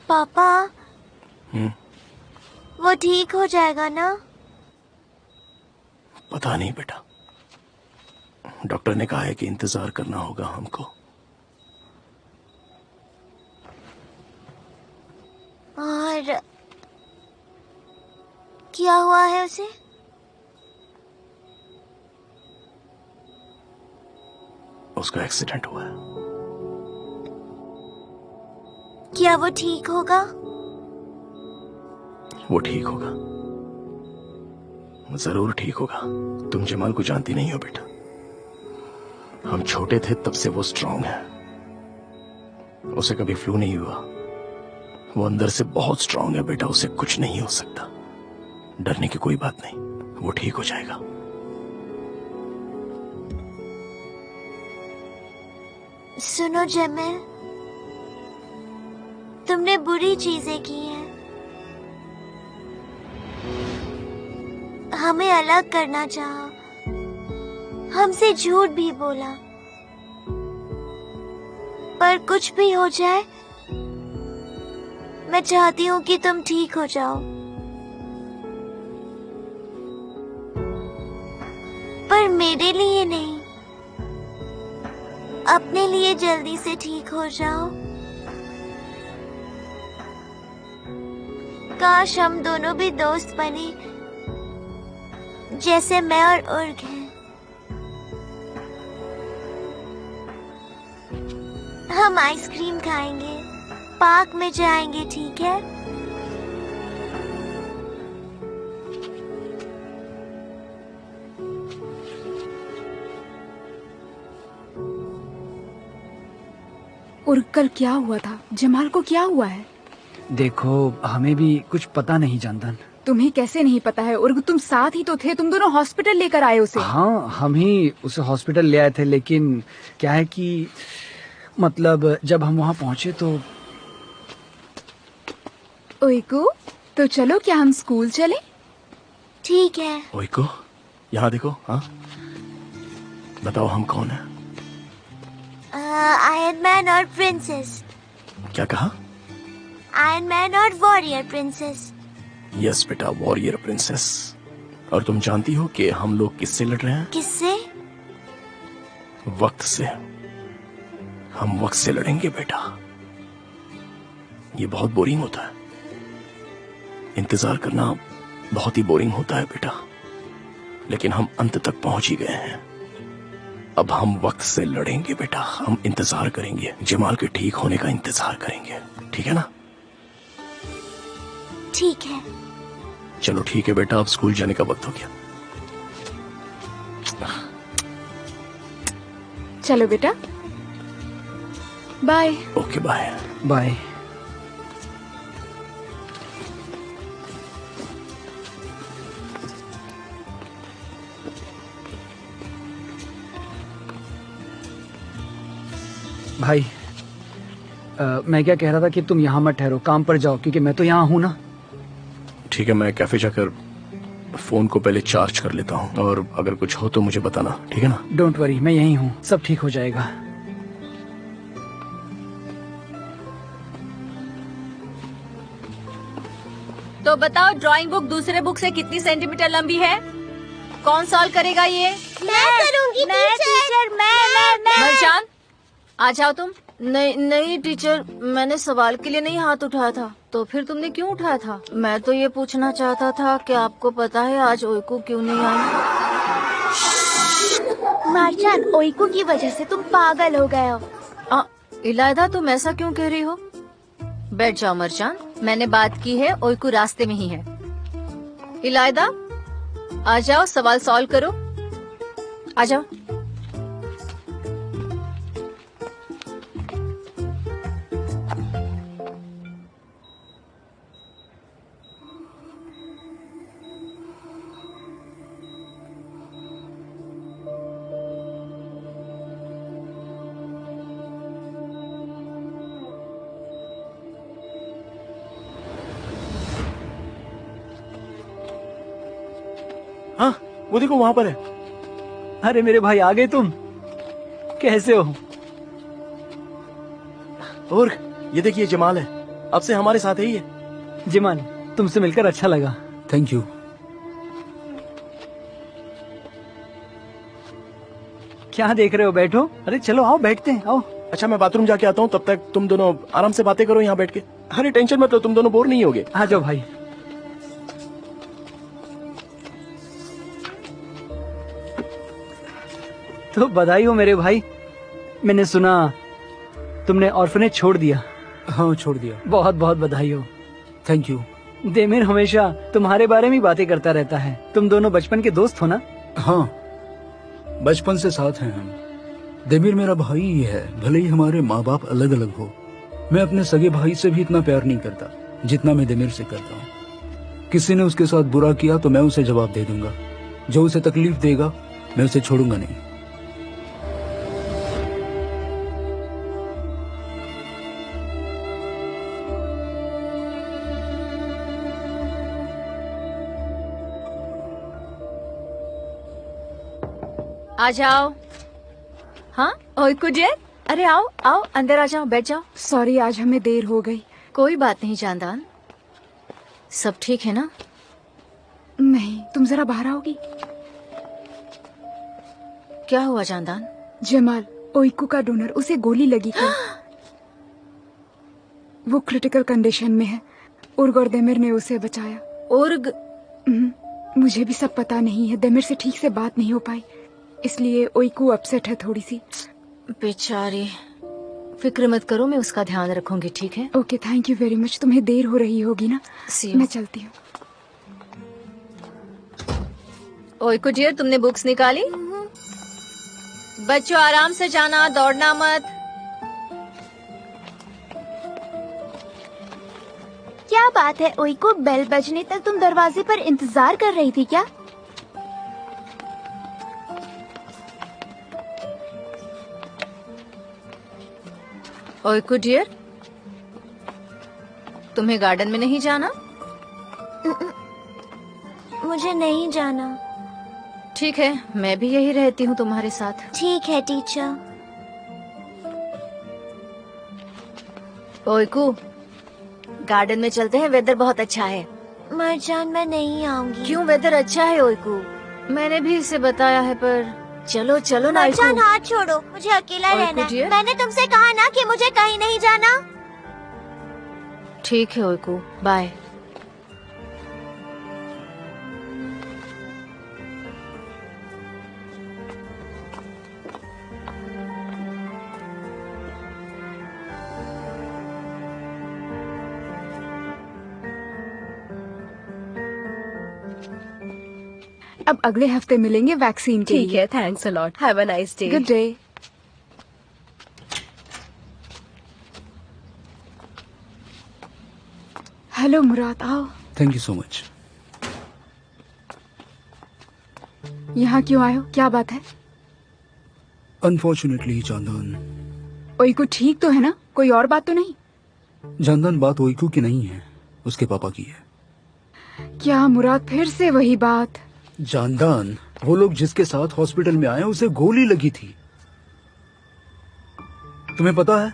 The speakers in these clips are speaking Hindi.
पापा, वो ठीक हो जाएगा ना? पता नहीं बेटा, डॉक्टर ने कहा है कि इंतजार करना होगा हमको। और क्या हुआ है उसे? उसका एक्सीडेंट हुआ है। क्या वो ठीक होगा? वो ठीक होगा, जरूर ठीक होगा। तुम जमाल को जानती नहीं हो बेटा, हम छोटे थे तब से वो स्ट्रांग है। उसे कभी फ्लू नहीं हुआ। वो अंदर से बहुत स्ट्रांग है बेटा, उसे कुछ नहीं हो सकता। डरने की कोई बात नहीं, वो ठीक हो जाएगा। सुनो जमील, तुमने बुरी चीजें की हैं। हमें अलग करना चाहा, हमसे झूठ भी बोला, पर कुछ भी हो जाए मैं चाहती हूँ कि तुम ठीक हो जाओ। पर मेरे लिए नहीं, अपने लिए जल्दी से ठीक हो जाओ। काश हम दोनों भी दोस्त बने, जैसे मैं और उर्ग हैं। हम आइसक्रीम खाएंगे, पार्क में जाएंगे, ठीक है? और कल क्या हुआ था? जमाल को क्या हुआ है? देखो, हमें भी कुछ पता नहीं जानदन। तुम्हें कैसे नहीं पता है? और तुम साथ ही तो थे, तुम दोनों हॉस्पिटल लेकर आए उसे। हाँ, हम ही उसे हॉस्पिटल ले आए थे, लेकिन क्या है कि मतलब जब हम वहाँ पहुँचे तो ओइको, तो चलो, क्या हम स्कूल चले? ठीक है। ओइको, यहाँ देखो। हाँ, बताओ हम कौन है? आयरन मैन और प्रिंसेस। क्या कहा? आयरन मैन और वॉरियर प्रिंसेस। यस बेटा, वॉरियर प्रिंसेस। और तुम जानती हो कि हम लोग किससे लड़ रहे हैं? किससे? वक्त से। हम वक्त से लड़ेंगे बेटा। ये बहुत बोरिंग होता है, इंतजार करना बहुत ही बोरिंग होता है बेटा, लेकिन हम अंत तक पहुंच ही गए हैं। अब हम वक्त से लड़ेंगे बेटा। हम इंतजार करेंगे, जमाल के ठीक होने का इंतजार करेंगे, ठीक है ना? ठीक है। चलो ठीक है बेटा, अब स्कूल जाने का वक्त हो गया। चलो बेटा, बाय। Okay, bye bye. भाई, मैं क्या कह रहा था कि तुम यहाँ मत ठहरो, काम पर जाओ, क्योंकि मैं तो यहाँ हूँ ना। ठीक है, मैं कैफे जाकर फोन को पहले चार्ज कर लेता हूँ, और अगर कुछ हो तो मुझे बताना, ठीक है ना? डोंट वरी, मैं यहीं हूँ, सब ठीक हो जाएगा। तो बताओ, ड्राइंग बुक दूसरे बुक से कितनी सेंटीमीटर लंबी है? कौन सॉल्व करेगा ये? मैं करूंगी टीचर। मैं। मरजान, आ जाओ तुम। नहीं टीचर, मैंने सवाल के लिए नहीं हाथ उठाया था। तो फिर तुमने क्यों उठाया था? मैं तो ये पूछना चाहता था कि आपको पता है आज ओइको क्यों नहीं आई? मारजान, ओइको की वजह से तुम पागल हो गए हो। इलायदा, तुम ऐसा क्यों कह रही हो? बैठ जाओ मरजान, मैंने बात की है, ओइको रास्ते में ही है। इलायदा, आ जाओ, सवाल सॉल्व करो। आ जाओ। हाँ, वो देखो वहां पर है। अरे मेरे भाई, आ गए तुम? कैसे हो? और ये देखिए, जमाल है। अब से हमारे साथ ही है। जमाल, तुमसे मिलकर अच्छा लगा। Thank you. क्या देख रहे हो, बैठो। अरे चलो आओ, बैठते हैं, आओ। अच्छा मैं बाथरूम जाके आता हूँ, तब तक तुम दोनों आराम से बातें करो यहाँ बैठ के। अरे टेंशन मत लो, तुम दोनों बोर नहीं होगे। आ जाओ भाई। तो बधाई हो मेरे भाई, मैंने सुना तुमने ऑर्फनेज छोड़ दिया। हाँ छोड़ दिया। बहुत बहुत बधाई हो। Thank you. देमिर हमेशा तुम्हारे बारे में ही बातें करता रहता है। तुम दोनों बचपन के दोस्त हो ना? हाँ बचपन से साथ हैं हम। देमिर मेरा भाई ही है, भले ही हमारे माँ बाप अलग अलग हो। मैं अपने सगे भाई से भी इतना प्यार नहीं करता जितना मैं देमिर से करता हूँ। किसी ने उसके साथ बुरा किया तो मैं उसे जवाब दे दूंगा। जो उसे तकलीफ देगा मैं उसे छोड़ूंगा नहीं। आ जाओ। हाँ ओइकू डियर, अरे आओ आओ, अंदर आ जाओ, बैठ जाओ। सॉरी, आज हमें देर हो गई। कोई बात नहीं जानदान, सब ठीक है ना? नहीं, तुम जरा बाहर आओगी? क्या हुआ जानदान? जमाल, ओइकू का डोनर, उसे गोली लगी थी। वो क्रिटिकल कंडीशन में है। उर्ग और देमिर ने उसे बचाया। उर्ग? मुझे भी सब पता नहीं है। देमिर से ठीक से बात नहीं हो पाई, इसलिए ओइकू अपसेट है थोड़ी सी। बेचारी, फिक्र मत करो, मैं उसका ध्यान रखूंगी, ठीक है? Okay, thank you very much. तुम्हें देर हो रही होगी ना? मैं चलती हूँ। ओइकू डियर, तुमने बुक्स निकाली? बच्चों आराम से जाना, दौड़ना मत। क्या बात है ओइकू, बेल बजने तक तुम दरवाजे पर इंतजार कर रही थी क्या? ओइकू डियर, तुम्हें गार्डन में नहीं जाना? मुझे नहीं जाना। ठीक है, मैं भी यही रहती हूँ तुम्हारे साथ। ठीक है टीचर। ओइकू, गार्डन में चलते हैं, वेदर बहुत अच्छा है। मरजान, मैं नहीं आऊंगी। क्यों? वेदर अच्छा है ओइकू, मैंने भी इसे बताया है, पर चलो चलो ना। मरजान हाथ छोड़ो, मुझे अकेला रहना है। मैंने तुमसे कहा ना कि मुझे कहीं नहीं जाना। ठीक है ओइकू, बाय। अब अगले हफ्ते मिलेंगे वैक्सीन के लिए। ठीक है, thanks a lot, have a nice day. Good day. Hello Murad, आओ। Thank you so much. यहाँ क्यों आए हो? क्या बात है? अनफॉर्चुनेटली जानदान। ओइकू ठीक तो है ना? कोई और बात तो नहीं? जानदान, बात ओइकू की नहीं है, उसके पापा की है। क्या मुराद, फिर से वही बात? जानदान, वो लोग जिसके साथ हॉस्पिटल में आए उसे गोली लगी थी। तुम्हें पता है,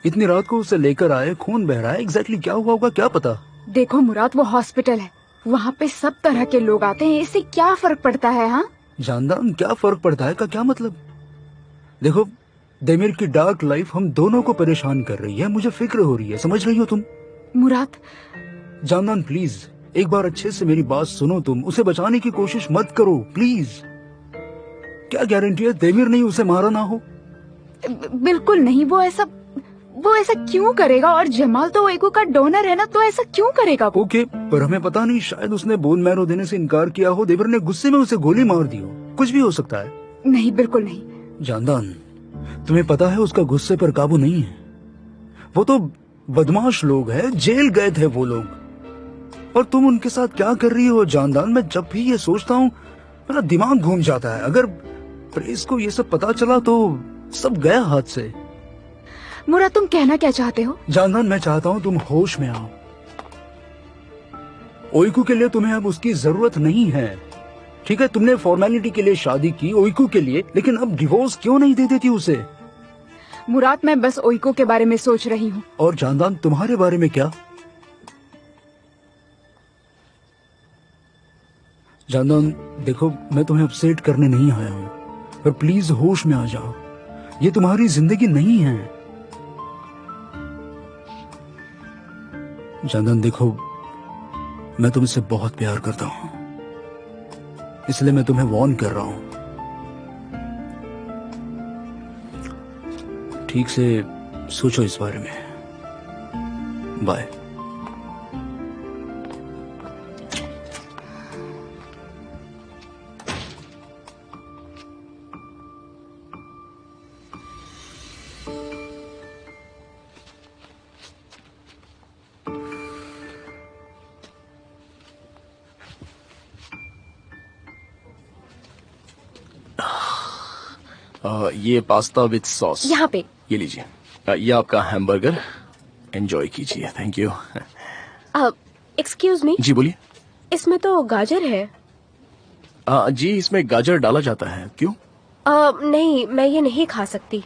इतनी रात को उसे लेकर आए, खून बह रहा है। एग्जैक्टली क्या हुआ होगा क्या पता। देखो मुराद, वो हॉस्पिटल है, वहाँ पे सब तरह के लोग आते हैं, इससे क्या फर्क पड़ता है? हाँ जानदान, क्या फर्क पड़ता है का क्या मतलब? देखो, देमिर की डार्क लाइफ हम दोनों को परेशान कर रही है। मुझे फिक्र हो रही है, समझ रही हो तुम? मुराद, जानदान प्लीज एक बार अच्छे से मेरी बात सुनो। तुम उसे बचाने की कोशिश मत करो प्लीज। क्या गारंटी है देमिर नहीं उसे मारा ना हो? बिल्कुल नहीं। वो ऐसा क्यों करेगा? और जमाल तो ओइकू का डोनर है ना, तो ऐसा क्यों करेगा वो? ओके, पर हमें पता नहीं, शायद उसने बोन मैरो देने से इनकार किया हो। देवर ने गुस्से में उसे गोली मार दी हो, कुछ भी हो सकता है। नहीं, बिल्कुल नहीं। जानदान, तुम्हें पता है उसका गुस्से पर काबू नहीं है। वो तो बदमाश लोग हैं, जेल गए थे वो लोग, और तुम उनके साथ क्या कर रही हो? जानदान, मैं जब भी ये सोचता हूँ मेरा दिमाग घूम जाता है। अगर प्रेस को ये सब पता चला तो सब गया हाथ से। मुराद, तुम कहना क्या चाहते हो? जानदान, मैं चाहता हूँ तुम होश में आओ। ओइकू के लिए तुम्हें अब उसकी जरूरत नहीं है, ठीक है? तुमने फॉर्मेलिटी के लिए शादी की ओइकू के लिए, लेकिन अब डिवोर्स क्यों नहीं दे देती उसे? मुराद, मैं बस ओइको के बारे में सोच रही हूँ। और चांदान, तुम्हारे बारे में क्या? चांदान देखो, मैं तुम्हें अपसेट करने नहीं आया हूँ, पर प्लीज होश में आ जाओ। ये तुम्हारी जिंदगी नहीं है। चांदान देखो, मैं तुमसे बहुत प्यार करता हूँ, इसलिए मैं तुम्हें वार्न कर रहा हूँ। ठीक से सोचो इस बारे में। बाय। ये पास्ता विद सॉस यहाँ पे। ये लीजिए। ये आपका हैमबर्गर, एंजॉय कीजिए। Thank you. एक्सक्यूज मी, जी बोलिए। इसमें तो गाजर है। जी इसमें गाजर डाला जाता है। क्यों? नहीं, मैं ये नहीं खा सकती।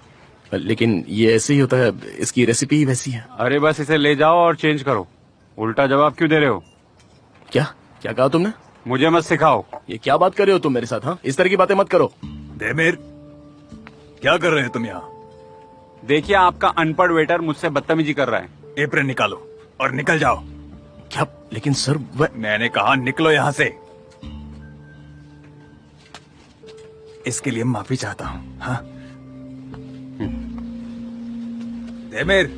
लेकिन ये ऐसे ही होता है, इसकी रेसिपी ही वैसी है। अरे बस इसे ले जाओ और चेंज करो। उल्टा जवाब क्यों दे रहे हो? क्या क्या कहा तुमने? मुझे मत सिखाओ। ये क्या बात कर रहे हो तुम मेरे साथ? हाँ, इस तरह की बातें मत करो। देमिर, क्या कर रहे हैं तुम यहाँ? देखिए, आपका अनपढ़ वेटर मुझसे बदतमीजी कर रहा है। एप्रन निकालो और निकल जाओ। क्या? लेकिन सर मैंने कहा निकलो यहाँ से। इसके लिए माफी चाहता हूँ। हाँ देमिर।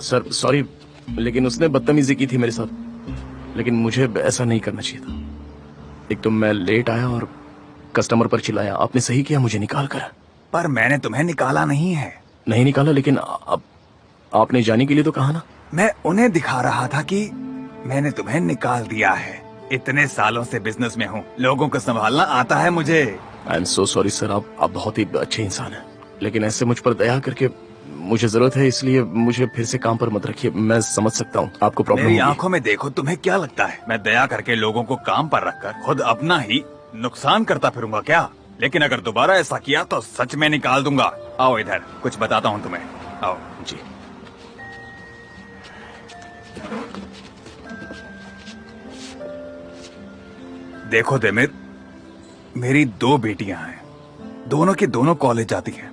सर सॉरी, लेकिन उसने बदतमीजी की थी मेरे साथ, लेकिन मुझे ऐसा नहीं करना चाहिए था। एक तो मैं लेट आया और कस्टमर पर चिल्लाया। आपने सही किया मुझे निकाल कर। पर मैंने तुम्हें निकाला नहीं है। नहीं निकाला, लेकिन अब आपने जाने के लिए तो कहा ना। मैं उन्हें दिखा रहा था कि मैंने तुम्हें निकाल दिया है। इतने सालों से बिजनेस में हूँ, लोगों को संभालना आता है मुझे। I am so sorry sir, आप बहुत ही अच्छे इंसान हैं, लेकिन ऐसे मुझ पर दया करके, मुझे जरूरत है इसलिए मुझे फिर से काम पर मत रखिए। मैं समझ सकता हूँ आपको प्रॉब्लम मेरी होगी। आंखों में देखो, तुम्हें क्या लगता है मैं दया करके लोगों को काम पर रखकर खुद अपना ही नुकसान करता फिरूंगा क्या? लेकिन अगर दोबारा ऐसा किया तो सच में निकाल दूंगा। आओ इधर, कुछ बताता हूँ तुम्हें। आओ। जी। देखो देमिर, मेरी 2 बेटियां हैं, दोनों की दोनों कॉलेज जाती हैं।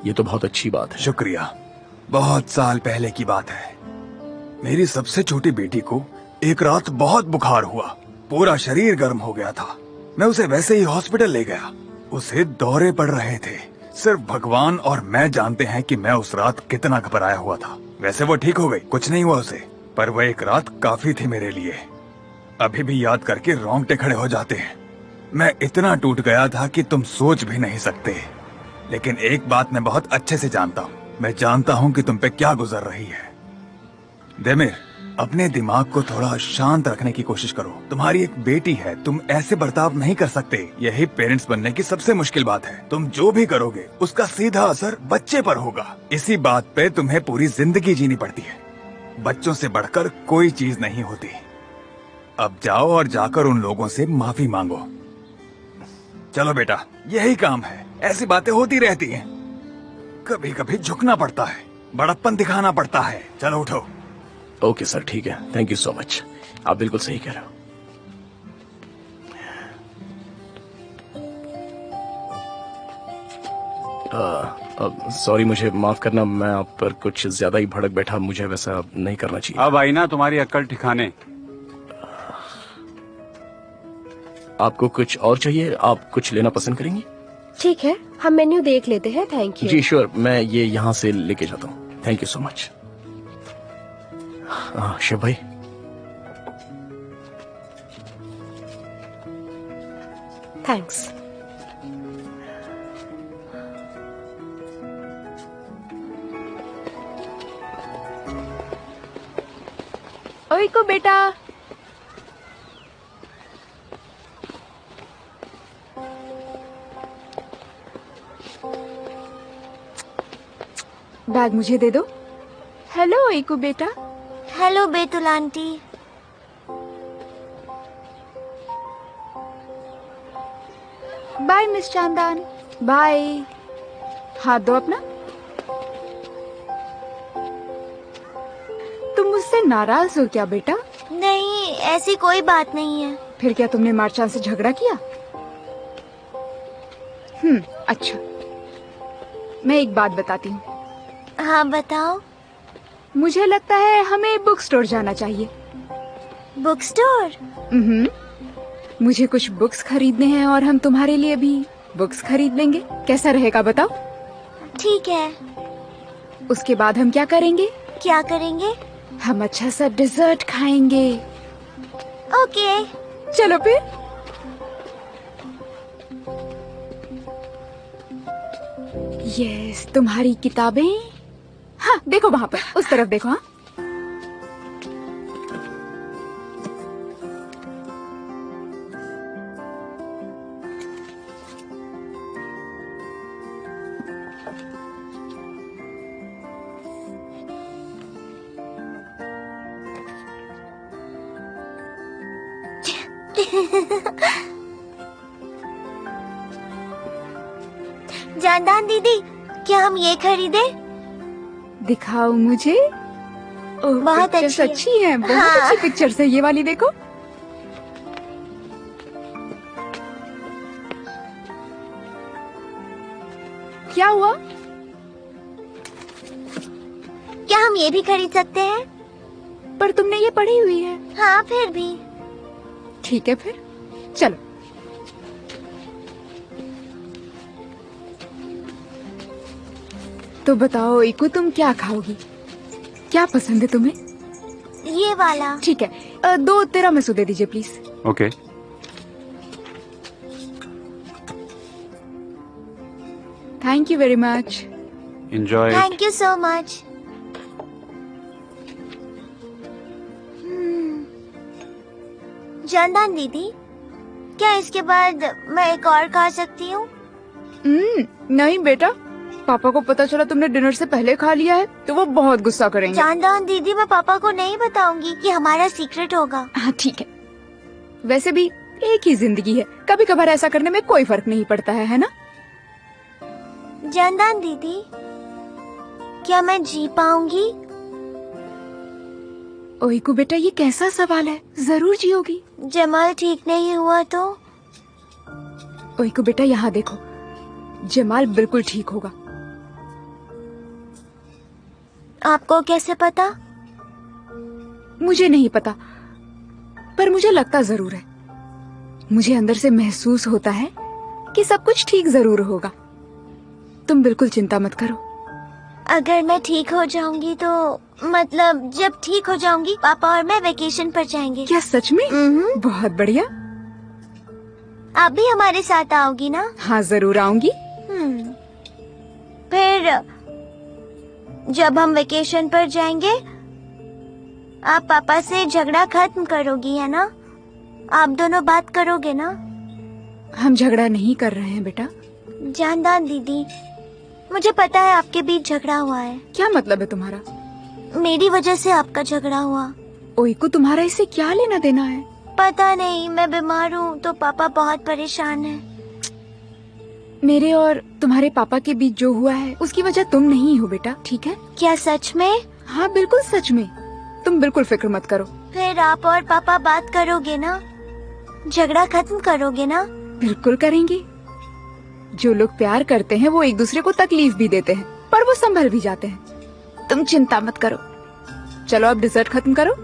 ये तो बहुत अच्छी बात है। शुक्रिया। बहुत साल पहले की बात है, मेरी सबसे छोटी बेटी को एक रात बहुत बुखार हुआ, पूरा शरीर गर्म हो गया था। मैं उसे वैसे ही हॉस्पिटल ले गया। उसे दौरे पड़ रहे थे। सिर्फ भगवान और मैं जानते हैं कि मैं उस रात कितना घबराया हुआ था। वैसे वो ठीक हो गई, कुछ नहीं हुआ उसे, पर वो एक रात काफी थी मेरे लिए। अभी भी याद करके रोंगटे खड़े हो जाते हैं। मैं इतना टूट गया था कि तुम सोच भी नहीं सकते। लेकिन एक बात मैं बहुत अच्छे से जानता हूँ, मैं जानता हूँ कि तुम पे क्या गुजर रही है। देमिर, अपने दिमाग को थोड़ा शांत रखने की कोशिश करो। तुम्हारी एक बेटी है, तुम ऐसे बर्ताव नहीं कर सकते। यही पेरेंट्स बनने की सबसे मुश्किल बात है। तुम जो भी करोगे उसका सीधा असर बच्चे पर होगा। इसी बात पे तुम्हें पूरी जिंदगी जीनी पड़ती है। बच्चों से बढ़कर कोई चीज नहीं होती। अब जाओ और जाकर उन लोगों से माफी मांगो। चलो बेटा, यही काम है। ऐसी बातें होती रहती हैं। कभी कभी झुकना पड़ता है, बड़प्पन दिखाना पड़ता है। चलो उठो। ओके सर, ठीक है। Thank you so much. आप बिल्कुल सही कह रहे हो। सॉरी, मुझे माफ करना, मैं आप पर कुछ ज्यादा ही भड़क बैठा। मुझे वैसा नहीं करना चाहिए। अब आई ना तुम्हारी अक्ल ठिकाने। आपको कुछ और चाहिए? आप कुछ लेना पसंद करेंगी? ठीक है, हम मेन्यू देख लेते हैं। Thank you. जी श्योर, मैं ये यहाँ से लेके जाता हूँ। Thank you so much. Shiv भाई, थैंक्स। ओइको बेटा, बैग मुझे दे दो। हेलो ओइको बेटा। Hello Betul aunty. Bye miss चांदान। बाय। हाथ दो अपना। तुम मुझसे नाराज हो क्या बेटा? नहीं, ऐसी कोई बात नहीं है। फिर क्या तुमने मार्चान से झगड़ा किया? अच्छा, मैं एक बात बताती हूँ। हाँ बताओ। मुझे लगता है हमें बुक स्टोर जाना चाहिए। Book store? मुझे कुछ बुक्स खरीदने हैं और हम तुम्हारे लिए भी बुक्स खरीद लेंगे। कैसा रहेगा बताओ? ठीक है। उसके बाद हम क्या करेंगे? क्या करेंगे? हम अच्छा सा डिजर्ट खाएंगे। ओके। चलो फिर। यस, तुम्हारी किताबें। हाँ देखो वहाँ पर, उस तरफ देखो। हाँ जानदान दीदी, क्या हम ये खरीदे? दिखाओ मुझे। ओह, बहुत पिक्चर्स अच्छी है। अच्छी हैं, बहुत हाँ। अच्छी पिक्चर्स है। ये वाली देखो। क्या हुआ? क्या हम ये भी खरीद सकते हैं? पर तुमने ये पढ़ी हुई है। हाँ फिर भी। ठीक है फिर, चलो। तो बताओ इको, तुम क्या खाओगी? क्या पसंद है तुम्हें? ये वाला। ठीक है, 2 तिरामिसू दे दीजिए please. Okay. Thank you very much. Enjoy. Thank you so much. जानदान दीदी, क्या इसके बाद मैं एक और खा सकती हूँ? नहीं बेटा, पापा को पता चला तुमने डिनर से पहले खा लिया है तो वो बहुत गुस्सा करेंगे। जानदान दीदी, मैं पापा को नहीं बताऊंगी, कि हमारा सीक्रेट होगा। हाँ ठीक है। वैसे भी एक ही जिंदगी है, कभी कभार ऐसा करने में कोई फर्क नहीं पड़ता है ना? जानदान दीदी, क्या मैं जी पाऊंगी? ओइको बेटा, ये कैसा सवाल है? जरूर जियोगी। जमाल ठीक नहीं हुआ तो? ओइको बेटा, यहाँ देखो, जमाल बिल्कुल ठीक होगा। आपको कैसे पता? मुझे नहीं पता, पर मुझे लगता जरूर है। मुझे अंदर से महसूस होता है कि सब कुछ ठीक जरूर होगा। तुम बिल्कुल चिंता मत करो। अगर मैं ठीक हो जाऊंगी तो, मतलब जब ठीक हो जाऊंगी, पापा और मैं वेकेशन पर जाएंगे। क्या सच में? बहुत बढ़िया। आप भी हमारे साथ आओगी ना? हाँ जरूर आऊंगी। फिर जब हम वेकेशन पर जाएंगे, आप पापा से झगड़ा खत्म करोगी, है ना? आप दोनों बात करोगे ना? हम झगड़ा नहीं कर रहे हैं बेटा। जानदान दीदी, मुझे पता है आपके बीच झगड़ा हुआ है। क्या मतलब है तुम्हारा? मेरी वजह से आपका झगड़ा हुआ। ओइको, तुम्हारा इससे क्या लेना देना है? पता नहीं, मैं बीमार हूँ तो पापा बहुत परेशान हैं। मेरे और तुम्हारे पापा के बीच जो हुआ है उसकी वजह तुम नहीं हो बेटा, ठीक है? क्या सच में? हाँ बिल्कुल सच में। तुम बिल्कुल फिक्र मत करो। फिर आप और पापा बात करोगे ना? झगड़ा खत्म करोगे ना? बिल्कुल करेंगे। जो लोग प्यार करते हैं वो एक दूसरे को तकलीफ भी देते हैं, पर वो संभल भी जाते हैं। तुम चिंता मत करो। चलो अब डिजर्ट खत्म करो।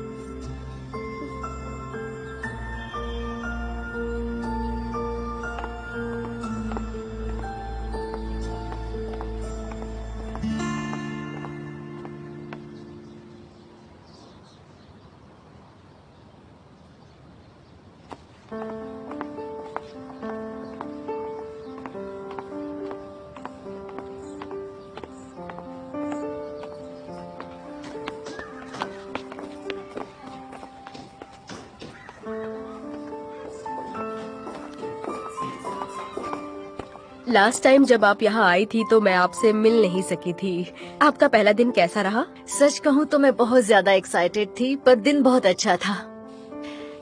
लास्ट टाइम जब आप यहाँ आई थी तो मैं आपसे मिल नहीं सकी थी। आपका पहला दिन कैसा रहा? सच कहूँ तो मैं बहुत ज्यादा एक्साइटेड थी, पर दिन बहुत अच्छा था।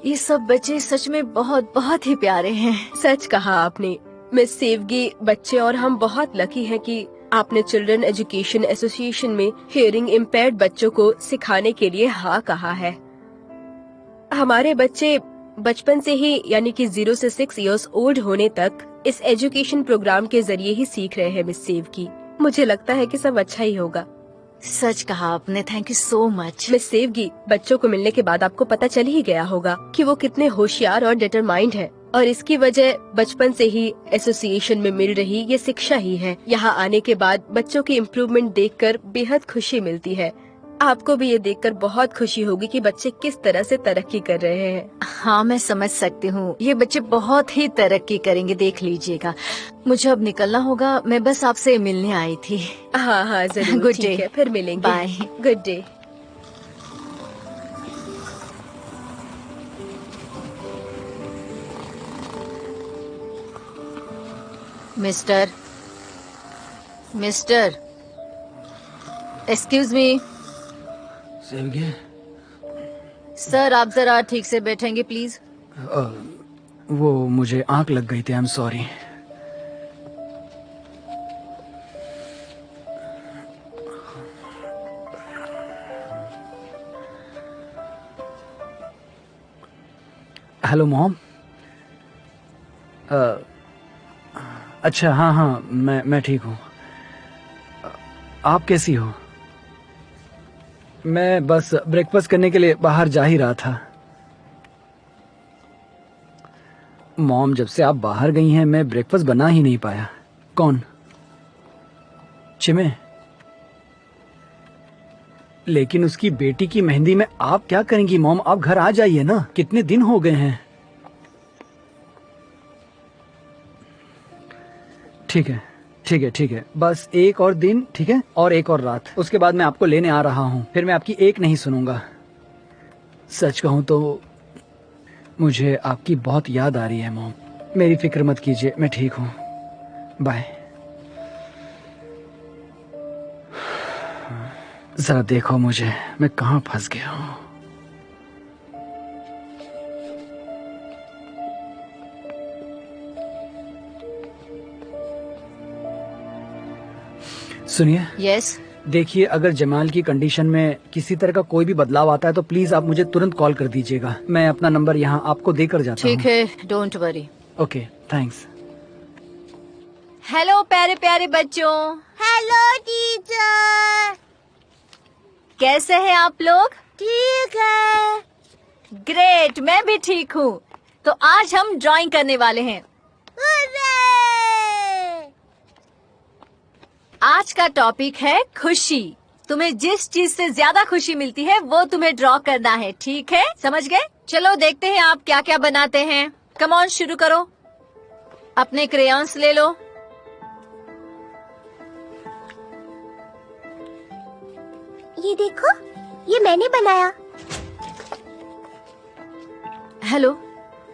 ये सब बच्चे सच में बहुत बहुत ही प्यारे हैं। सच कहा आपने। मिस सेवगी, बच्चे और हम बहुत लकी हैं कि आपने चिल्ड्रन एजुकेशन एसोसिएशन में हियरिंग इम्पेयर्ड बच्चों को सिखाने के लिए हाँ कहा है। हमारे बच्चे बचपन से ही यानी कि 0 से 6 इयर्स ओल्ड होने तक इस एजुकेशन प्रोग्राम के जरिए ही सीख रहे हैं मिस सेवगी। मुझे लगता है कि सब अच्छा ही होगा। सच कहा आपने, thank you so much. Miss Sevgi, बच्चों को मिलने के बाद आपको पता चल ही गया होगा कि वो कितने होशियार और डिटरमाइंड है, और इसकी वजह बचपन से ही एसोसिएशन में मिल रही ये शिक्षा ही है। यहाँ आने के बाद बच्चों की इम्प्रूवमेंट देखकर बेहद खुशी मिलती है। आपको भी ये देखकर बहुत खुशी होगी कि बच्चे किस तरह से तरक्की कर रहे हैं। हाँ, मैं समझ सकती हूँ, ये बच्चे बहुत ही तरक्की करेंगे, देख लीजिएगा। मुझे अब निकलना होगा, मैं बस आपसे मिलने आई थी। हाँ हाँ जरूर, Good ठीक day. है, फिर मिलेंगे। Bye. Good day. Mister, excuse me Sevgi, sir, आप जरा ठीक से बैठेंगे प्लीज। वो मुझे आंख लग गई थी, I am sorry. Hello mom. अच्छा, हाँ हाँ, मैं ठीक हूँ। आप कैसी हो? मैं बस ब्रेकफास्ट करने के लिए बाहर जा ही रहा था। मॉम, जब से आप बाहर गई हैं मैं ब्रेकफास्ट बना ही नहीं पाया। कौन? चिमे? लेकिन उसकी बेटी की मेहंदी में आप क्या करेंगी मॉम? आप घर आ जाइए ना, कितने दिन हो गए हैं। ठीक है ठीक है ठीक है, बस एक और दिन, ठीक है, और एक और रात, उसके बाद मैं आपको लेने आ रहा हूँ। फिर मैं आपकी एक नहीं सुनूंगा। सच कहूँ तो मुझे आपकी बहुत याद आ रही है मॉम। मेरी फिक्र मत कीजिए, मैं ठीक हूँ। बाय। जरा देखो मुझे, मैं कहाँ फंस गया हूँ। सुनिए। यस। देखिए, अगर जमाल की कंडीशन में किसी तरह का कोई भी बदलाव आता है तो प्लीज आप मुझे तुरंत कॉल कर दीजिएगा। मैं अपना नंबर यहाँ आपको देकर जाता हूँ। ठीक है, don't worry. Okay, thanks. Hello प्यारे प्यारे बच्चों। Hello teacher. कैसे हैं आप लोग? ठीक है। ग्रेट, मैं भी ठीक हूँ। तो आज हम ड्राइंग करने वाले हैं। आज का टॉपिक है खुशी। तुम्हें जिस चीज से ज्यादा खुशी मिलती है वो तुम्हें ड्रॉ करना है, ठीक है? समझ गए? चलो देखते हैं आप क्या क्या बनाते हैं। कम ऑन, शुरू करो। अपने क्रेयॉन्स ले लो। ये देखो, ये मैंने बनाया। Hello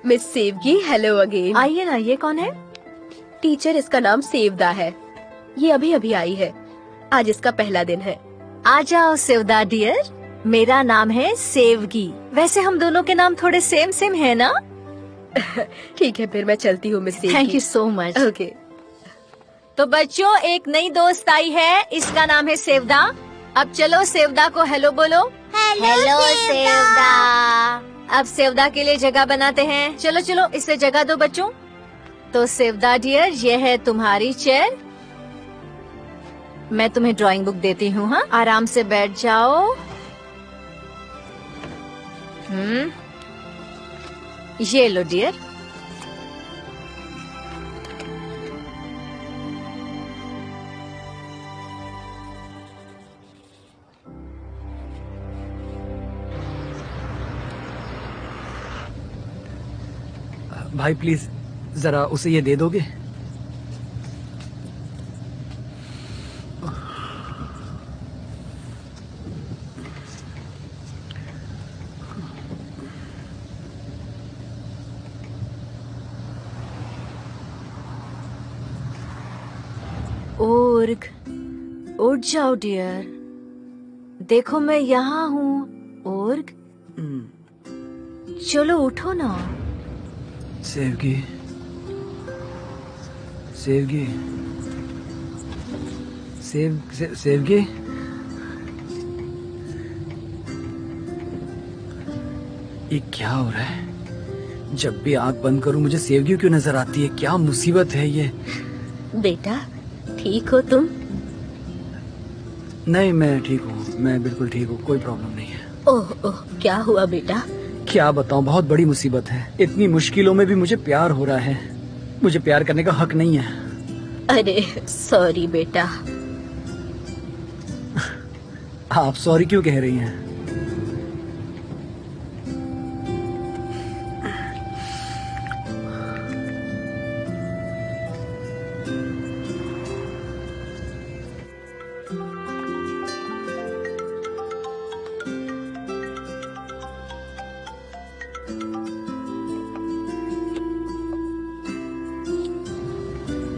miss Sevgi, hello again. आइए ना, ये कौन है? टीचर, इसका नाम सेवदा है। ये अभी अभी आई है। आज इसका पहला दिन है। आ जाओ सेवदा डियर, मेरा नाम है सेवगी। वैसे हम दोनों के नाम थोड़े सेम सेम है ना? ठीक है, फिर मैं चलती हूँ miss Sevgi. Thank you so much. Okay. तो बच्चों, एक नई दोस्त आई है, इसका नाम है सेवदा। अब चलो सेवदा को हेलो बोलो। हेलो सेवदा। अब सेवदा के लिए जगह बनाते हैं। चलो चलो, इसे जगह दो बच्चों। तो सेवदा डियर, ये है तुम्हारी चेयर। मैं तुम्हें ड्राइंग बुक देती हूँ। हाँ, आराम से बैठ जाओ। ये लो डियर। भाई प्लीज जरा उसे ये दे दोगे? ओर्ग, उठ जाओ डियर। देखो मैं यहाँ हूँ। ओर्ग, चलो उठो ना। सेवगी, सेवगी, सेवगी, ये क्या हो रहा है? जब भी आंख बंद करूं मुझे सेवगी क्यों नजर आती है? क्या मुसीबत है ये? बेटा ठीक हो तुम? नहीं, मैं ठीक हूँ, मैं बिल्कुल ठीक हूँ, कोई प्रॉब्लम नहीं है। ओह ओह, क्या हुआ बेटा? क्या बताऊं, बहुत बड़ी मुसीबत है। इतनी मुश्किलों में भी मुझे प्यार हो रहा है। मुझे प्यार करने का हक नहीं है। अरे सॉरी बेटा। आप सॉरी क्यों कह रही हैं?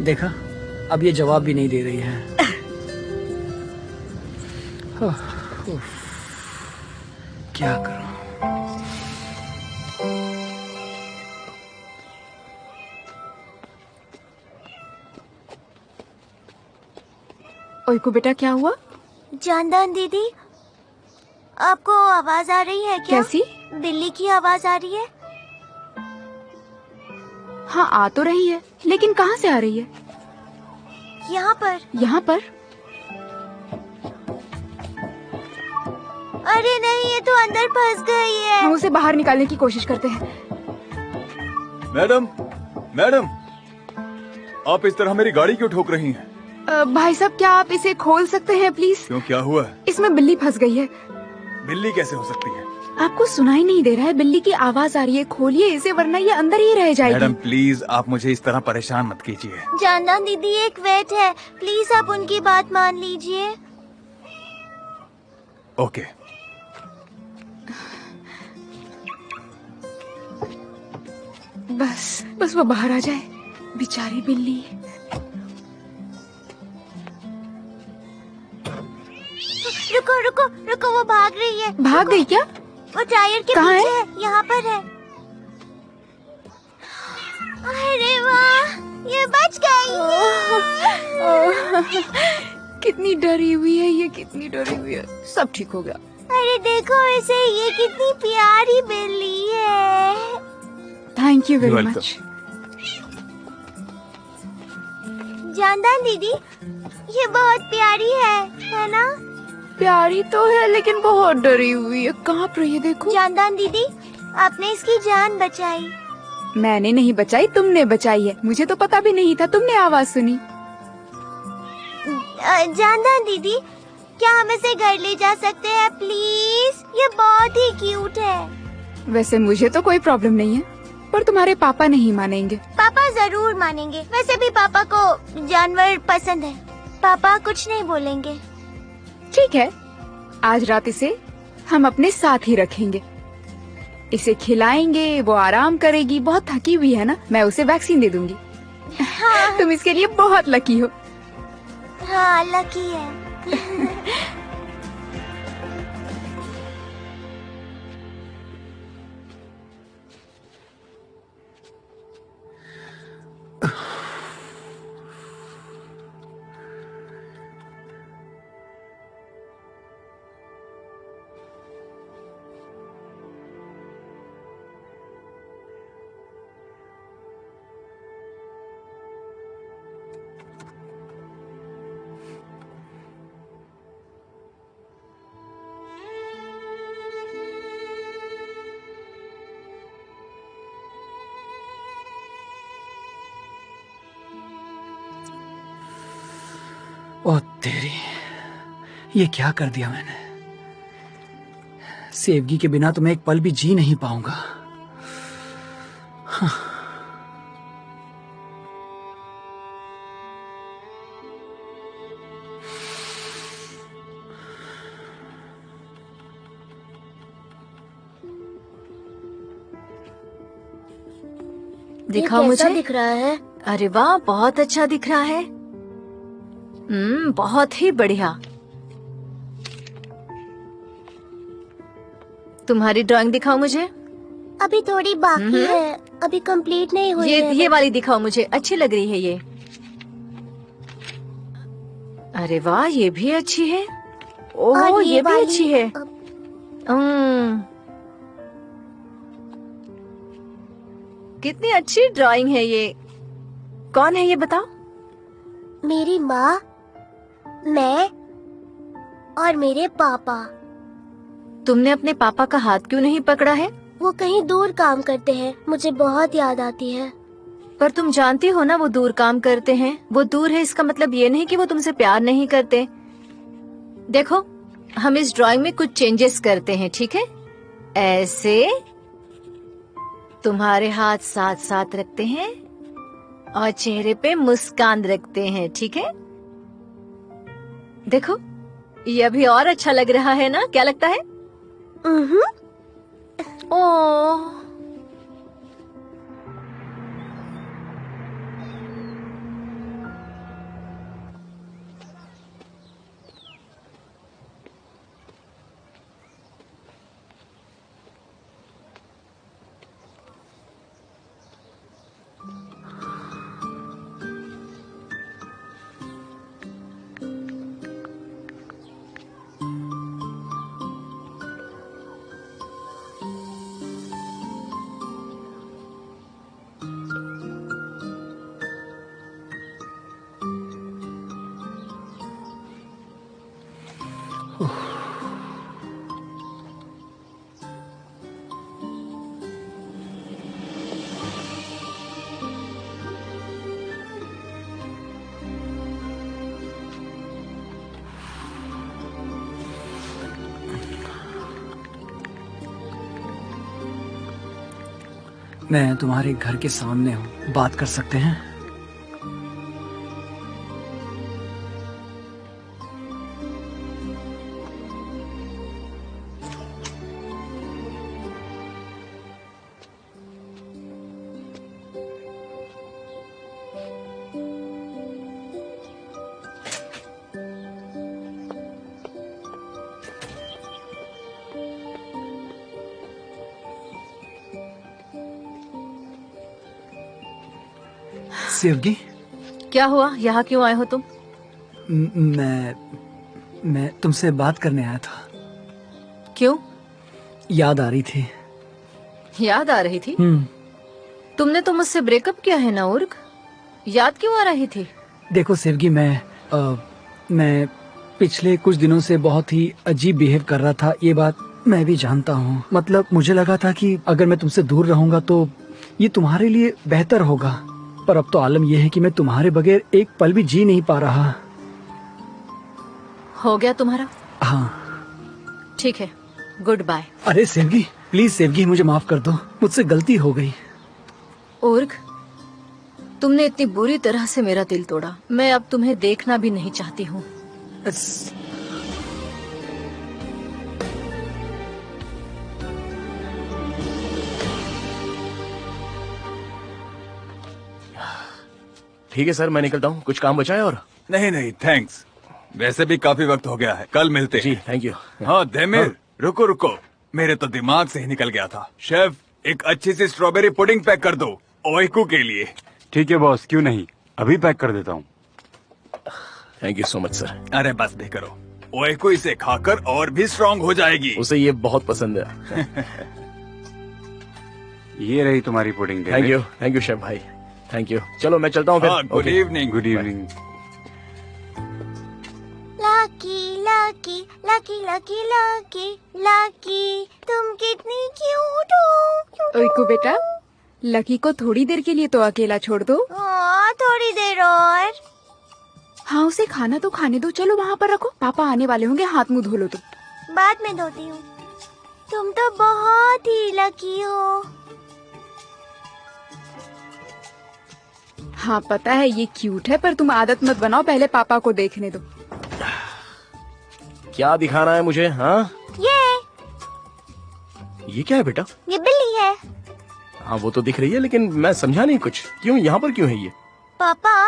देखा, अब ये जवाब भी नहीं दे रही है। क्या करूं? ओइको बेटा, क्या हुआ? जानदान दीदी, आपको आवाज आ रही है क्या? कैसी? बिल्ली की आवाज आ रही है? हाँ, आ तो रही है, लेकिन कहाँ से आ रही है? यहाँ पर। यहाँ पर? अरे नहीं, ये तो अंदर फंस गई है। हम उसे बाहर निकालने की कोशिश करते हैं। मैडम, मैडम, आप इस तरह मेरी गाड़ी क्यों ठोक रही हैं? भाई साहब, क्या आप इसे खोल सकते हैं प्लीज? क्यों, क्या हुआ है? इसमें बिल्ली फंस गई है। बिल्ली कैसे हो सकती है? आपको सुनाई नहीं दे रहा है? बिल्ली की आवाज आ रही है, खोलिए इसे वरना ये अंदर ही रह जाएगी। मैडम प्लीज, आप मुझे इस तरह परेशान मत कीजिए। जानदान दीदी एक वेट है, प्लीज आप उनकी बात मान लीजिए। ओके। बस वो बाहर आ जाए, बेचारी बिल्ली। रुको रुको रुको, वो भाग रही है। भाग गई क्या? वो टायर के कहाँ पीछे है? यहाँ पर है। अरे वाह, ये बच गई है। कितनी डरी हुई है ये, कितनी डरी हुई है। सब ठीक हो गया। अरे देखो इसे, ये कितनी प्यारी बिल्ली है। Thank you very much. जानदान दीदी, ये बहुत प्यारी है ना? प्यारी तो है लेकिन बहुत डरी हुई है, कांप रही है, देखो। जानदान दीदी, आपने इसकी जान बचाई। मैंने नहीं बचाई, तुमने बचाई है। मुझे तो पता भी नहीं था, तुमने आवाज सुनी। जानदान दीदी, क्या हम इसे घर ले जा सकते हैं प्लीज? ये बहुत ही क्यूट है। वैसे मुझे तो कोई प्रॉब्लम नहीं है, पर तुम्हारे पापा नहीं मानेंगे। पापा जरूर मानेंगे। वैसे भी पापा को जानवर पसंद है। पापा कुछ नहीं बोलेंगे। ठीक है, आज रात इसे हम अपने साथ ही रखेंगे। इसे खिलाएंगे, वो आराम करेगी। बहुत थकी हुई है ना, मैं उसे वैक्सीन दे दूंगी। हाँ। तुम इसके लिए बहुत लकी हो। हाँ, लकी है। ओह तेरी, ये क्या कर दिया मैंने? सेवगी के बिना तो मैं एक पल भी जी नहीं पाऊंगा। हाँ। दिखाओ ये कैसा मुझे। दिख रहा है? अरे वाह, बहुत अच्छा दिख रहा है। बहुत ही बढ़िया। तुम्हारी ड्राइंग दिखाओ मुझे। अभी थोड़ी बाकी है, अभी कंप्लीट नहीं हुई है। ये वाली दिखाओ मुझे, अच्छी लग रही है ये। अरे वाह, ये भी अच्छी है। और ओह, ये भी वाली, अच्छी है। कितनी अच्छी ड्राइंग है ये। कौन है ये बताओ? मेरी माँ, मैं और मेरे पापा। तुमने अपने पापा का हाथ क्यों नहीं पकड़ा है? वो कहीं दूर काम करते हैं, मुझे बहुत याद आती है। पर तुम जानती हो ना, वो दूर काम करते हैं। वो दूर है इसका मतलब ये नहीं कि वो तुमसे प्यार नहीं करते। देखो, हम इस ड्राइंग में कुछ चेंजेस करते हैं, ठीक है? ऐसे तुम्हारे हाथ साथ साथ रखते हैं और चेहरे पे मुस्कान रखते हैं, ठीक है? देखो, ये अभी और अच्छा लग रहा है ना? क्या लगता है? ओह, मैं तुम्हारे घर के सामने हूँ, बात कर सकते हैं? शिवगी, क्या हुआ? यहाँ क्यों आए हो तुम? मैं तुमसे बात करने आया था। क्यों? याद आ रही थी। याद आ रही थी? तुमने तो मुझसे ब्रेकअप किया है ना उर्ग? याद क्यों आ रही थी? देखो शिवगी, मैं पिछले कुछ दिनों से बहुत ही अजीब बिहेव कर रहा था। ये बात मैं भी जानता हूँ। मतलब मुझे लगा था कि अगर मैं तुमसे दूर रहूंगा तो ये तुम्हारे लिए बेहतर होगा, पर अब तो आलम यह है कि मैं तुम्हारे बगैर एक पल भी जी नहीं पा रहा। हो गया तुम्हारा? हाँ। ठीक है, गुड बाय। अरे सेवगी, प्लीज सेवगी, मुझे माफ कर दो, मुझसे गलती हो गई। उर्ग, तुमने इतनी बुरी तरह से मेरा दिल तोड़ा। मैं अब तुम्हें देखना भी नहीं चाहती हूँ। ठीक है सर, मैं निकलता हूँ। कुछ काम बचा है? और नहीं नहीं थैंक्स, वैसे भी काफी वक्त हो गया है, कल मिलते हैं। जी थैंक यू। हाँ देमिर, रुको रुको, मेरे तो दिमाग से ही निकल गया था। शेफ, एक अच्छी सी स्ट्रॉबेरी पुडिंग पैक कर दो ओएकू के लिए। ठीक है बॉस, क्यों नहीं, अभी पैक कर देता हूँ। Thank you so much sir. अरे बस भी करो, ओएकू इसे खाकर और भी स्ट्रांग हो जाएगी। उसे ये बहुत पसंद है। ये रही तुम्हारी पुडिंग। थैंक यू शेफ भाई, थैंक यू। चलो मैं चलता हूँ फिर। Good evening. Good evening. Lucky lucky lucky lucky lucky lucky, तुम कितनी क्यूट हो। ओइको बेटा, लकी को थोड़ी देर के लिए तो अकेला छोड़ दो। हाँ, थोड़ी देर और। हाँ, उसे खाना तो खाने दो। चलो वहाँ पर रखो, पापा आने वाले होंगे, हाथ मुंह धो लो तुम। बाद में धोती हूँ। तुम तो बहुत ही लकी हो। हाँ पता है ये क्यूट है, पर तुम आदत मत बनाओ, पहले पापा को देखने दो। क्या दिखाना है मुझे? हाँ, ये क्या है बेटा? ये बिल्ली है। हाँ वो तो दिख रही है, लेकिन मैं समझा नहीं कुछ। क्यों यहाँ पर क्यों है ये? पापा,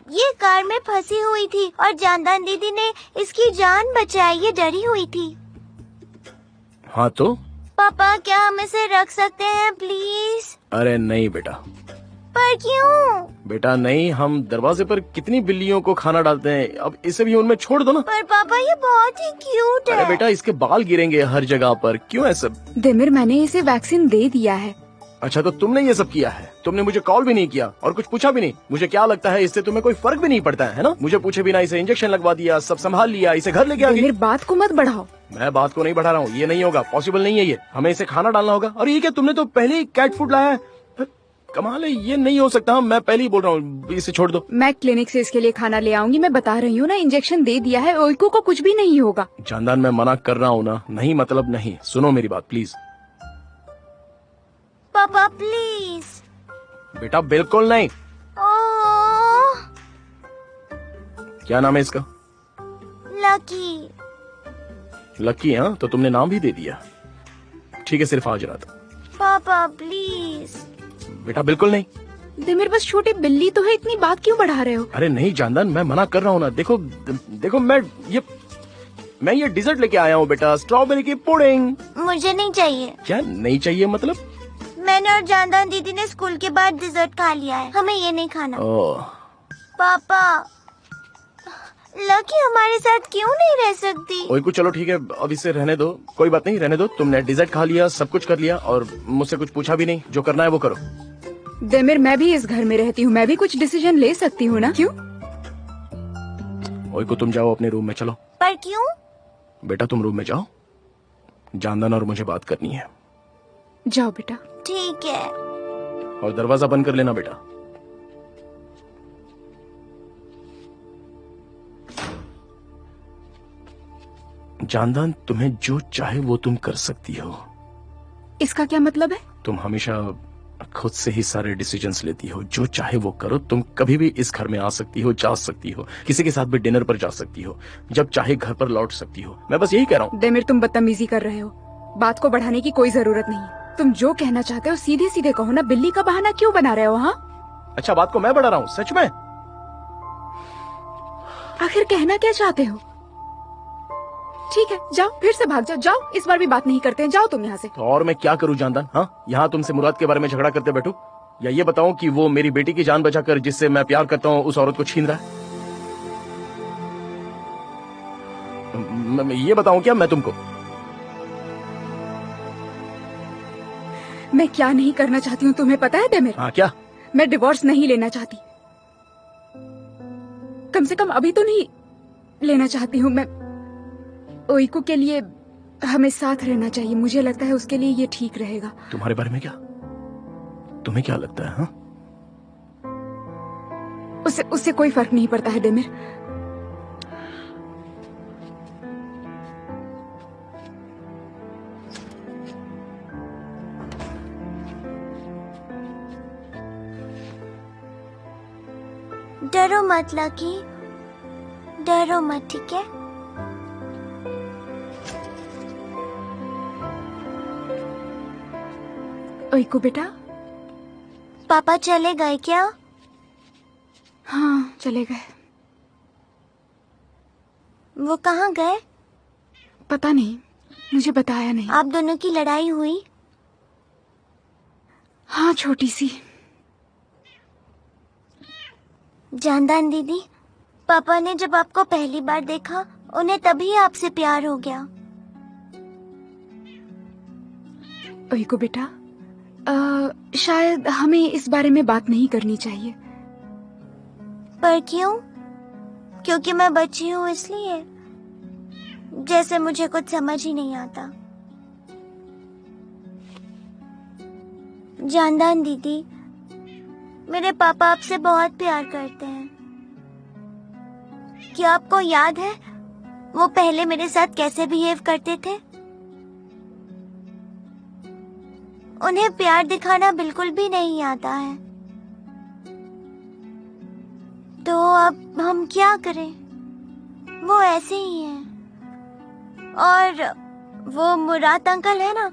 ये कार में फंसी हुई थी और जानदान दीदी ने इसकी जान बचाई। ये डरी हुई थी। हाँ तो? पापा, क्या हम इसे रख सकते हैं प्लीज? अरे नहीं बेटा, पर क्यों? बेटा नहीं, हम दरवाजे पर कितनी बिल्लियों को खाना डालते हैं, अब इसे भी उनमें छोड़ दो ना। पर पापा ये बहुत ही क्यूट है। अरे बेटा इसके बाल गिरेंगे हर जगह पर, क्यों है सब? दिमिर, मैंने इसे वैक्सीन दे दिया है। अच्छा तो तुमने ये सब किया है? तुमने मुझे कॉल भी नहीं किया और कुछ पूछा भी नहीं। मुझे क्या लगता है इससे तुम्हें कोई फर्क भी नहीं पड़ता है ना? मुझे पूछे बिना इसे इंजेक्शन लगवा दिया, सब संभाल लिया, इसे घर लेके आ गई। दिमिर, बात को मत बढ़ाओ। मैं बात को नहीं बढ़ा रहा हूँ, ये नहीं होगा, पॉसिबल नहीं है ये। हमें इसे खाना डालना होगा। और ये क्या, तुमने तो पहले ही कैट फूड लाया है। कमाल है, ये नहीं हो सकता। मैं पहले ही बोल रहा हूँ, इसे छोड़ दो। मैं क्लिनिक से इसके लिए खाना ले आऊंगी। मैं बता रही हूँ ना, इंजेक्शन दे दिया है, ओइको को कुछ भी नहीं होगा। जानदान, मैं मना कर रहा हूँ ना, नहीं मतलब नहीं। सुनो मेरी बात प्लीज। पापा प्लीज। बेटा बिल्कुल नहीं। ओह, क्या नाम है इसका? लकी। लकी? हाँ, तो तुमने नाम भी दे दिया। ठीक है, सिर्फ आज रात। पापा प्लीज। बेटा बिल्कुल नहीं। दिमिर, बस छोटी बिल्ली तो है, इतनी बात क्यों बढ़ा रहे हो? अरे नहीं जानदान, मैं मना कर रहा हूँ ना। देखो मैं ये डिजर्ट लेके आया हूँ बेटा, स्ट्रॉबेरी की पुडिंग। मुझे नहीं चाहिए। क्या नहीं चाहिए मतलब? मैंने और जानदान दीदी ने स्कूल के बाद डिजर्ट खा लिया है, हमें ये नहीं खाना। पापा, लकी हमारे साथ क्यों नहीं रह सकती? ओए कुछ, चलो ठीक है, अब इसे रहने दो, कोई बात नहीं, रहने दो। तुमने डिजर्ट खा लिया, सब कुछ कर लिया और मुझसे कुछ पूछा भी नहीं। जो करना है वो करो। दिमिर, मैं भी इस घर में रहती हूँ, मैं भी कुछ डिसीजन ले सकती हूँ ना, क्यों? ओए को, तुम जाओ अपने रूम में, चलो। पर क्यों? बेटा तुम रूम में जाओ, जानदान और मुझे बात करनी है। जाओ बेटा। ठीक है। और दरवाजा बंद कर लेना बेटा। जानदान, तुम्हें जो चाहे वो तुम कर सकती हो। इसका क्या मतलब है? तुम हमेशा खुद से ही सारे डिसीजंस लेती हो, जो चाहे वो करो। तुम कभी भी इस घर में आ सकती हो, जा सकती हो, किसी के साथ भी डिनर पर जा सकती हो, जब चाहे घर पर लौट सकती हो। मैं बस यही कह रहा हूँ। दिमिर, तुम बदतमीजी कर रहे हो, बात को बढ़ाने की कोई जरूरत नहीं। तुम जो कहना चाहते हो सीधे सीधे कहो ना, बिल्ली का बहाना क्यों बना रहे हो? हाँ, अच्छा बात को मैं बढ़ा रहा हूँ सच में? आखिर कहना क्या चाहते हो? ठीक है, जाओ, फिर से भाग जाओ। जाओ, इस बार भी बात नहीं करते हैं, जाओ तुम यहाँ से। तो और मैं क्या करूँ जानदान? हाँ, यहाँ तुमसे मुराद के बारे में झगड़ा करते बैठूं, या ये बताऊं कि वो मेरी बेटी की जान बचाकर जिससे मैं प्यार करता हूँ उस औरत को छीन रहा है? ये बताऊं क्या मैं तुमको? मैं क्या नहीं करना चाहती हूँ तुम्हें पता है दिमिर? हाँ क्या? मैं डिवोर्स नहीं लेना चाहती, कम से कम अभी तो नहीं लेना चाहती हूँ। मैं ओइको के लिए हमें साथ रहना चाहिए, मुझे लगता है उसके लिए ये ठीक रहेगा। तुम्हारे बारे में क्या? तुम्हें क्या लगता है? हाँ, उससे कोई फर्क नहीं पड़ता है दिमिर। डरो मत लकी, डरो मत, ठीक है? ओइको बेटा। पापा चले गए क्या? हाँ, चले गए। वो कहाँ गए? पता नहीं, मुझे बताया नहीं। आप दोनों की लड़ाई हुई? हाँ, छोटी सी। जानदान दीदी, पापा ने जब आपको पहली बार देखा उन्हें तभी आपसे प्यार हो गया। ओइको बेटा, शायद हमें इस बारे में बात नहीं करनी चाहिए। पर क्यों? क्योंकि मैं बच्ची हूँ इसलिए? जैसे मुझे कुछ समझ ही नहीं आता। जानदान दीदी, मेरे पापा आपसे बहुत प्यार करते हैं। क्या आपको याद है वो पहले मेरे साथ कैसे बिहेव करते थे? उन्हें प्यार दिखाना बिल्कुल भी नहीं आता है। तो अब हम क्या करें? वो ऐसे ही हैं। और वो मुराद अंकल है ना,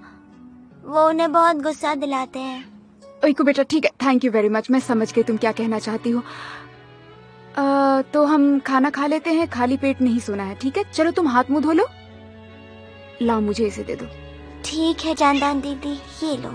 वो उन्हें बहुत गुस्सा दिलाते हैं। ओइको बेटा, ठीक है, थैंक यू वेरी मच। मैं समझ गई तुम क्या कहना चाहती हो। तो हम खाना खा लेते हैं, खाली पेट नहीं सोना है, ठीक है? चलो तुम हाथ मुंह धो लो। लाओ, मुझे इसे दे दो। ठीक है जानदान दीदी, ये लो।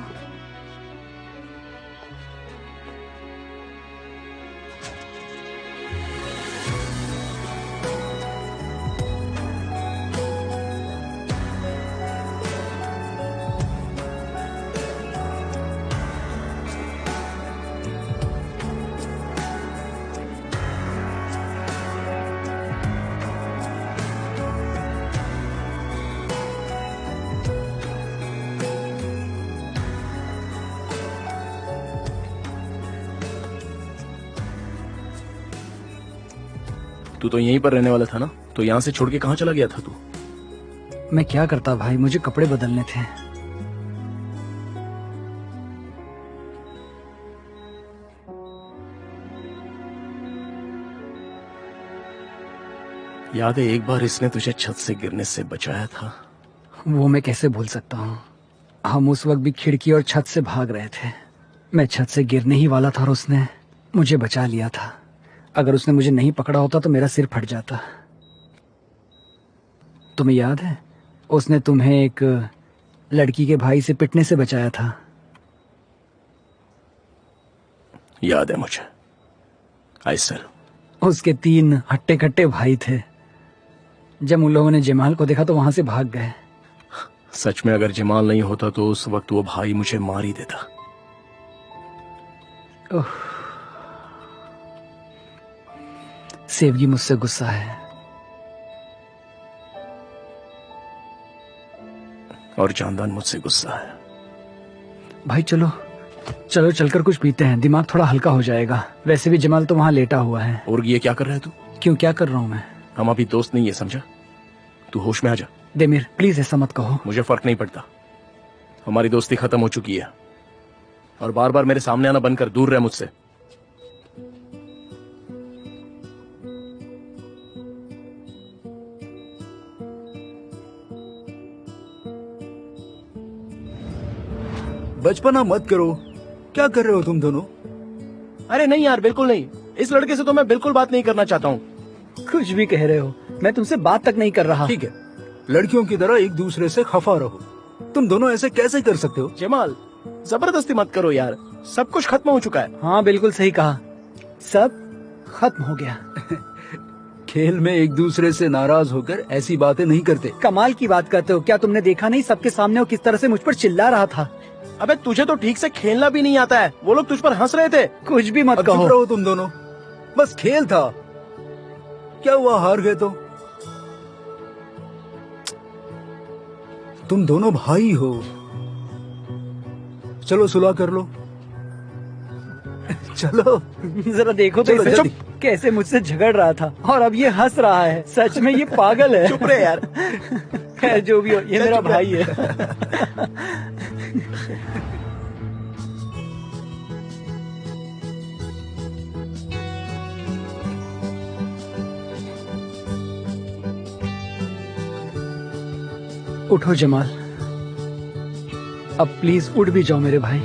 तू तो यहीं पर रहने वाला था ना, तो यहाँ से छोड़ के कहाँ चला गया था तू? मैं क्या करता भाई, मुझे कपड़े बदलने थे। याद है एक बार इसने तुझे छत से गिरने से बचाया था? वो मैं कैसे भूल सकता हूँ। हम उस वक्त भी खिड़की और छत से भाग रहे थे। मैं छत से गिरने ही वाला था और उसने मुझे बचा लिया था। अगर उसने मुझे नहीं पकड़ा होता तो मेरा सिर फट जाता। तुम्हें याद है उसने तुम्हें एक लड़की के भाई से पिटने से बचाया था? याद है मुझे। आयसर, उसके 3 हट्टे कट्टे भाई थे। जब उन लोगों ने जमाल को देखा तो वहां से भाग गए। सच में अगर जमाल नहीं होता तो उस वक्त वो भाई मुझे मार ही देता। ओह, सेवगी मुझसे गुस्सा है और चांदन मुझसे गुस्सा है। भाई चलो चलो चलकर कुछ पीते हैं, दिमाग थोड़ा हल्का हो जाएगा। वैसे भी जमाल तो वहां लेटा हुआ है। और ये क्या कर रहा है तू? क्यों, क्या कर रहा हूँ मैं? हम अभी दोस्त नहीं है, समझा? तू होश में आ जा। देमिर प्लीज ऐसा मत कहो। मुझे फर्क नहीं पड़ता, हमारी दोस्ती खत्म हो चुकी है। और बार बार मेरे सामने आना बंद कर, दूर रह मुझसे। बचपना मत करो। क्या कर रहे हो तुम दोनों? अरे नहीं यार, बिल्कुल नहीं। इस लड़के से तो मैं बिल्कुल बात नहीं करना चाहता हूँ। कुछ भी कह रहे हो, मैं तुमसे बात तक नहीं कर रहा। ठीक है, लड़कियों की तरह एक दूसरे से खफा रहो। तुम दोनों ऐसे कैसे कर सकते हो? जमाल, जबरदस्ती मत करो यार, सब कुछ खत्म हो चुका है। हाँ बिल्कुल सही कहा, सब खत्म हो गया। खेल में एक दूसरे से नाराज होकर ऐसी बातें नहीं करते। कमाल की बात करते हो। क्या तुमने देखा नहीं सबके सामने वो किस तरह से मुझ पर चिल्ला रहा था? अबे तुझे तो ठीक से खेलना भी नहीं आता है, वो लोग तुझ पर हंस रहे थे। कुछ भी मत अब चुप कहो। रहो तुम दोनों, बस खेल था। क्या हुआ, हार गए तो? तुम दोनों भाई हो, चलो सुलह कर लो। चलो जरा देखो तो चलो, इसे, जल्दी। कैसे मुझसे झगड़ रहा था और अब ये हंस रहा है। सच में ये पागल है। चुप रहे यार। खैर जो भी हो, ये मेरा चुप रह। भाई है। उठो जमाल, अब प्लीज उठ भी जाओ मेरे भाई।